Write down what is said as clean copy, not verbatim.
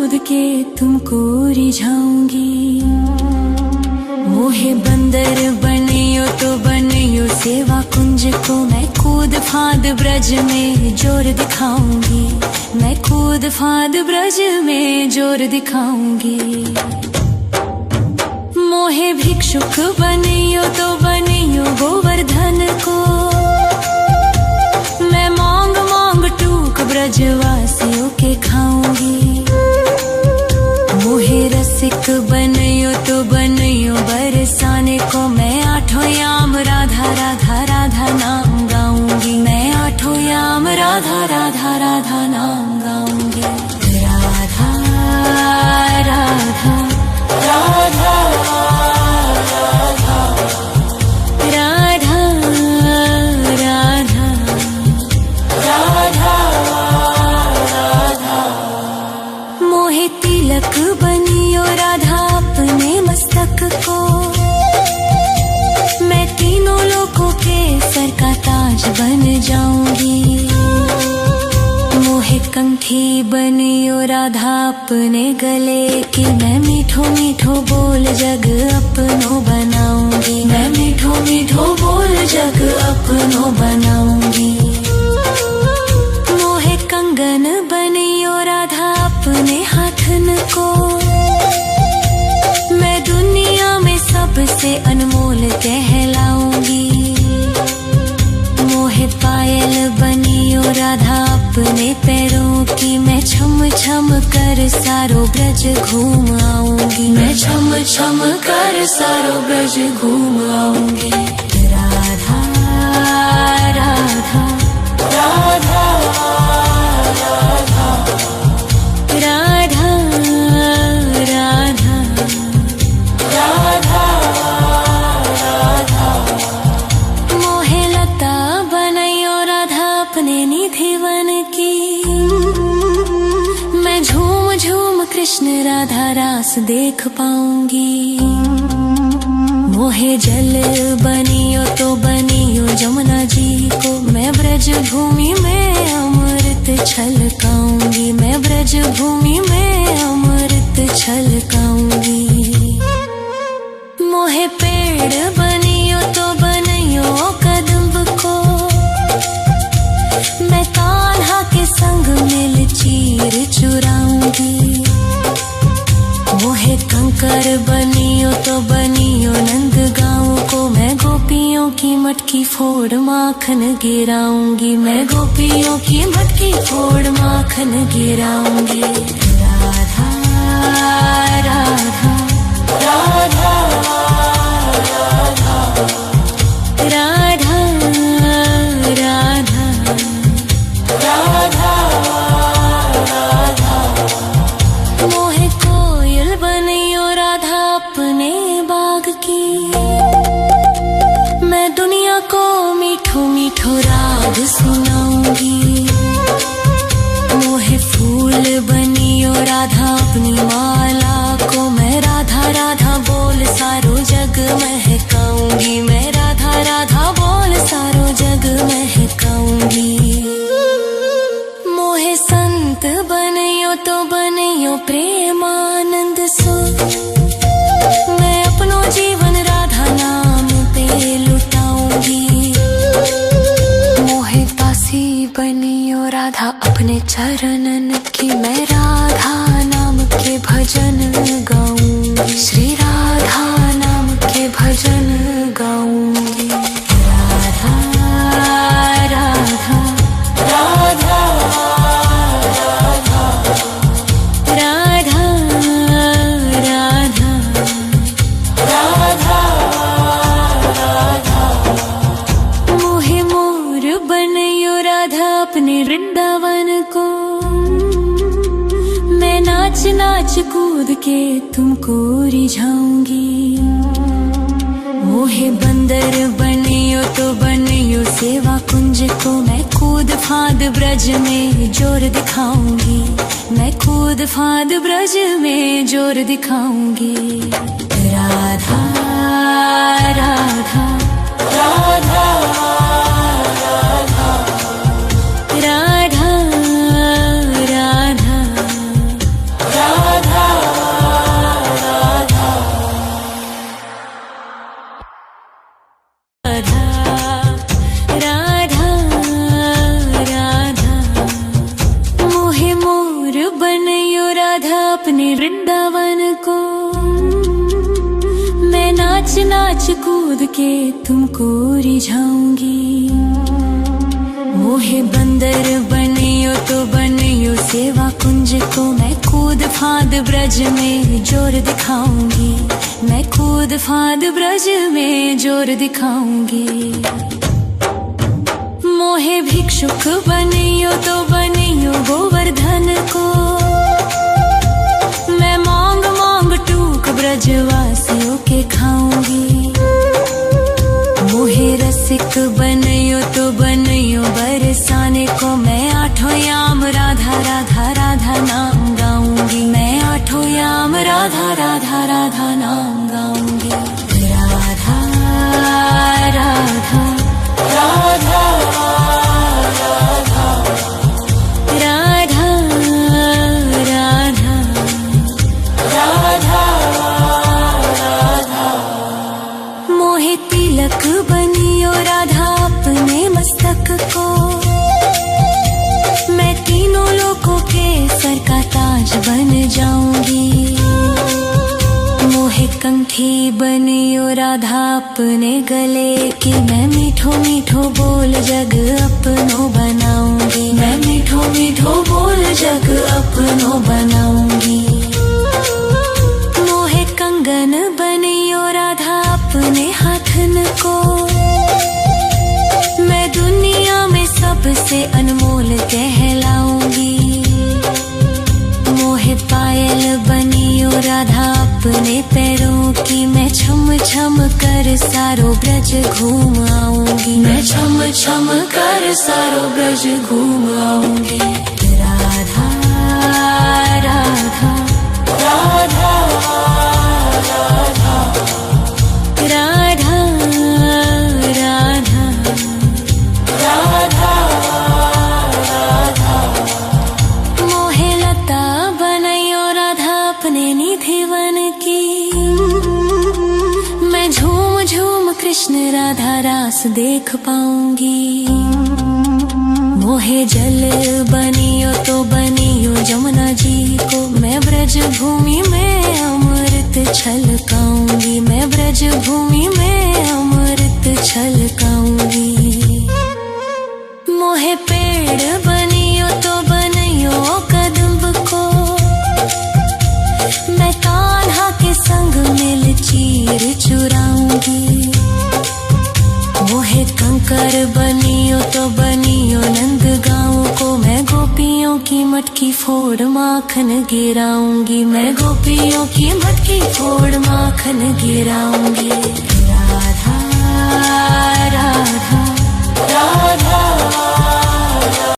कूद के तुमको रिझाऊंगी। मोहे बंदर बनियो तो बनियो सेवा कुंज को, मैं कूद फांद ब्रज में जोर दिखाऊंगी। मैं कूद फांद ब्रज में जोर दिखाऊंगी। मोहे भिक्षुक बनियो तो बनियो गोवर्धन को, मैं मांग मांग टूक ब्रजवासियों के खाऊंगी। मोहे रसिक बनियो तो बनियो बरसाने को, मैं आठों याम राधा राधा राधा नाम गाऊंगी। मैं आठों याम राधा राधा राधा नाम गाऊंगी। राधा राधा राधा राधा राधा राधा राधा। मोहे तिलक बनियो राधा अपने मस्तक को, मैं तीनों लोगों के सर का ताज बन जाऊंगी। मोहे कंठी बनियो राधा अपने गले की, मैं मीठो मीठो बोल जग अपनो बनाऊंगी। मैं मीठो मीठो बोल जग अपनो बनाऊंगी। मोहे कंगन बनियो राधा अपने हाथन को, मैं दुनिया में सबसे अनमोल कहलाऊंगी। मोहे पायल बनियो राधा अपने पैरों की, मैं छम छम कर सारो ब्रज घूम आऊंगी। मैं छम छम कर सारो ब्रज घूम आऊंगी। राधा राधा राधा राधा राधा राधा राधा राधा। मोहे लता बनैयो राधा अपने निधिवन की, मैं झूम झूम कृष्ण राधा रास देख पाऊंगी। मोहे जल बनियो तो बनियो जमुना जी को, मैं ब्रज भूमि में अमृत छलकाऊंगी। मैं ब्रज भूमि में अमृत छलकाऊंगी। मोहे पेड़ बनियो तो बनियो कदम्ब को, मैं कान्हा के संग मिल चीर चुराऊंगी। मोहे कंकर बनियो तो बनियो नंद गाँव को, मैं गोपियों की मटकी फोड़ माखन गिराऊंगी। मैं गोपियों की मटकी फोड़ माखन गिराऊंगी। राधा राधा राधा राधा राधा राधा राधा राधा। मोहे कोयल बनियो राधा अपने बाग की, मैं दुनिया को मीठो मीठो राग सुनाऊंगी। मोहे फूल बनियो राधा अपनी माला को, मैं राधा राधा बोल सारो जग महकाऊंगी। मैं राधा राधा बोल सारो जग महकाऊंगी। मोहे संत बनियो तो बनियो प्रेमानंद सो, मैं अपनो जीवन राधा नाम पे लुटाऊंगी। मोहे दासी बनियो राधा अपने चरणन की, मैं राधा नाम के भजन गाऊंगी। श्री राधा नाम के भजन गाऊंगी। राधा राधा राधा राधा राधा राधा राधा राधा। मोहे मोर बनियो राधा अपने वृंदावन को, मैं नाच नाच कूद के तुमको रिझाऊंगी। मोहे बंदर बनियो तो बनियो सेवा कुंज को, मैं कूद फांद ब्रज में जोर दिखाऊंगी। मैं कूद फांद ब्रज में जोर दिखाऊंगी। राधा राधा राधा राधा राधा राधा राधा। अपने वृंदावन को। मैं नाच नाच कूद के तुमको रिझाऊंगी। मोहे बंदर बनियो तो बनियो सेवा कुंज को। मैं कूद फांद ब्रज में जोर दिखाऊंगी। मैं कूद फांद ब्रज में जोर दिखाऊंगी। मोहे भिक्षुक बनियो तो बनियो गोवर्धन को। मैं मांग मांग टूक ब्रजवासियों के खाऊंगी। मोहे रसिक बनियो तो बनियो बरसाने को। मैं आठों याम राधा राधा राधा नाम गाऊंगी। मैं आठों याम राधा राधा राधा नाम गाऊंगी। राधा राधा राधा तिलक बनियो राधा अपने मस्तक को। मैं तीनों लोगों के सर का ताज बन जाऊंगी। मोहे कंठी बनियो राधा अपने गले की। मैं मीठो मीठो बोल जग अपनो बनाऊंगी। मैं मीठो मीठो बोल जग अपनो बनाऊंगी। मोहे कंगन बनियो राधा अपने हाथन को। मैं दुनिया में सबसे अनमोल कहलाऊंगी। मोहे पायल बनियो राधा अपने पैरों की। मैं छम छम कर सारो ब्रज घूम आऊंगी। मैं छम छम कर सारो ब्रज घूम आऊंगी। राधा राधा राधा राधा राधा राधा राधा राधा। मोहे लता बनैयो राधा अपने निधिवन की। मैं झूम झूम कृष्ण राधा रास देख पाऊंगी। मोहे जल बनियो तो बनियो जमुना जी को। मैं ब्रज भूमि में अमृत छलकाऊंगी। मैं ब्रज भूमि में अमृत छलकाऊंगी। मोहे पेड़ बनियो तो बनियो कदम्ब को। मैं कान्हा के संग मिल चीर चुराऊंगी। मोहे कंकर बनियो तो बनियो नंद गाँव को। मैं गोपियों की मटकी फोड़ माखन गिराऊंगी। मैं गोपियों की मटकी फोड़ माखन गिराऊंगी। राधा राधा राधा